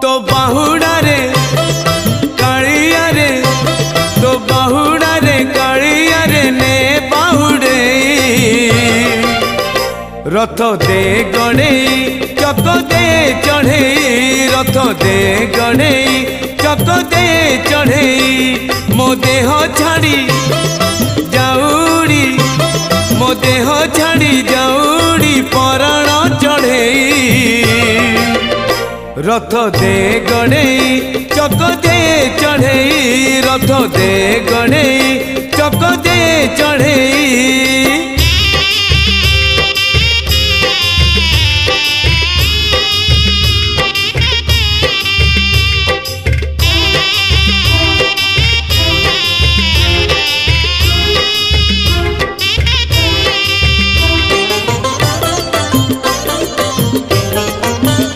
तो बाहुड़ा रे कालिया रे तो बाहुड़ा रे कालिया रे ने बाहुड़े रथ दे गणे चक दे चढ़े रथ दे गणे चक दे चढ़े मो देह छाड़ी जाऊड़ी मो देह छाड़ी जाऊड़ी पराण चढ़े रथ दे गणे चक दे चढ़े रथ दे गणे चक दे चढ़े।